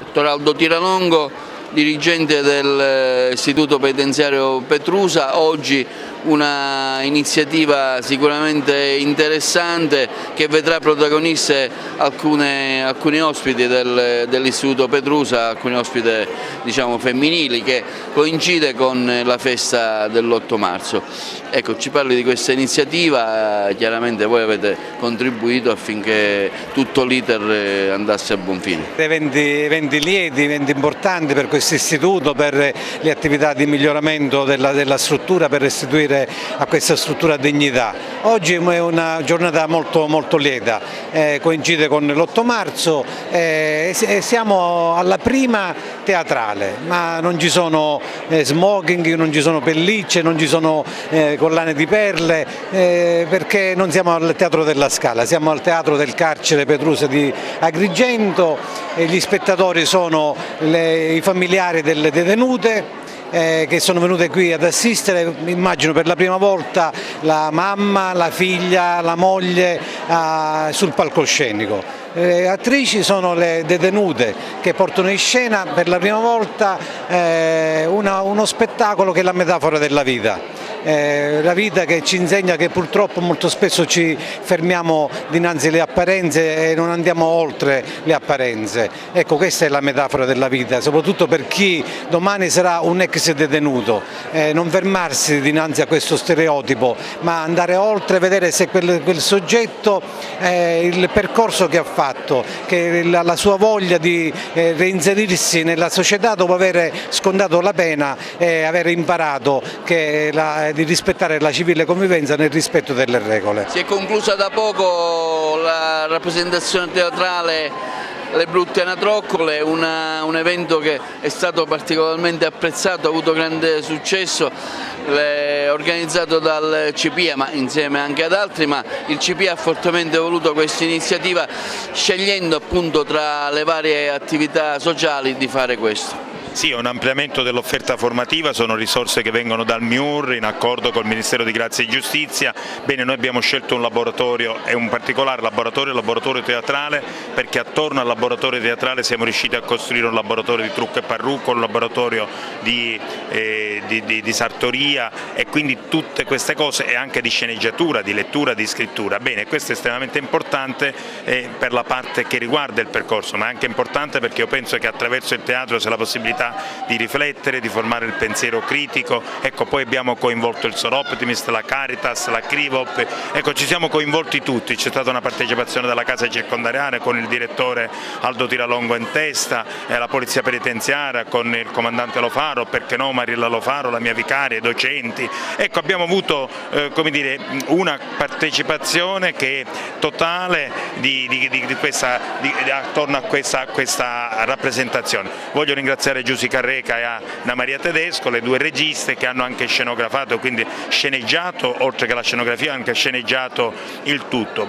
Dottor Aldo Tiralongo, dirigente dell'Istituto Penitenziario Petrusa. Oggi una iniziativa sicuramente interessante che vedrà protagoniste alcuni ospiti dell'Istituto Petrusa, alcuni ospiti diciamo femminili, che coincide con la festa dell'8 marzo. Ecco, ci parli di questa iniziativa, chiaramente voi avete contribuito affinché tutto l'iter andasse a buon fine. Eventi lieti, eventi importanti per questo istituto, per le attività di miglioramento della struttura, per restituire a questa struttura dignità. Oggi è una giornata molto lieta, coincide con l'8 marzo, siamo alla prima teatrale, ma non ci sono smoking, non ci sono pellicce, non ci sono collane di perle, perché non siamo al Teatro della Scala, siamo al Teatro del Carcere Petrusa di Agrigento, e gli spettatori sono i familiari delle detenute, che sono venute qui ad assistere, immagino per la prima volta la mamma, la figlia, la moglie sul palcoscenico. Le attrici sono le detenute che portano in scena per la prima volta uno spettacolo che è la metafora della vita. La vita che ci insegna che purtroppo molto spesso ci fermiamo dinanzi alle apparenze e non andiamo oltre le apparenze. Ecco, questa è la metafora della vita, soprattutto per chi domani sarà un ex detenuto. Non fermarsi dinanzi a questo stereotipo, ma andare oltre, vedere se quel soggetto, il percorso che ha fatto, che la sua voglia di reinserirsi nella società dopo aver scontato la pena e aver imparato di rispettare la civile convivenza nel rispetto delle regole. Si è conclusa da poco la rappresentazione teatrale Le brutte anatroccole, un evento che è stato particolarmente apprezzato, ha avuto grande successo, organizzato dal CPA, ma insieme anche ad altri, ma il CPA ha fortemente voluto questa iniziativa, scegliendo appunto tra le varie attività sociali di fare questo. Sì, è un ampliamento dell'offerta formativa, sono risorse che vengono dal MIUR in accordo col Ministero di Grazia e Giustizia. Bene, noi abbiamo scelto un laboratorio, e un particolare laboratorio teatrale, perché attorno al laboratorio teatrale siamo riusciti a costruire un laboratorio di trucco e parrucco, un laboratorio di sartoria, e quindi tutte queste cose, e anche di sceneggiatura, di lettura, di scrittura. Bene, questo è estremamente importante per la parte che riguarda il percorso, ma è anche importante perché io penso che attraverso il teatro c'è la possibilità di riflettere, di formare il pensiero critico. Ecco, poi abbiamo coinvolto il Sor Optimist, la Caritas, la Crivop, ecco, ci siamo coinvolti tutti, c'è stata una partecipazione della casa circondariale con il direttore Aldo Tiralongo in testa, la polizia penitenziaria con il comandante Lofaro, perché no Marilla Lofaro, la mia vicaria, i docenti. Ecco, abbiamo avuto come dire, una partecipazione che è totale attorno a questa rappresentazione. Voglio ringraziare Giusy Carreca e Anna Maria Tedesco, le due registe che hanno anche scenografato, quindi sceneggiato, oltre che la scenografia, anche sceneggiato il tutto.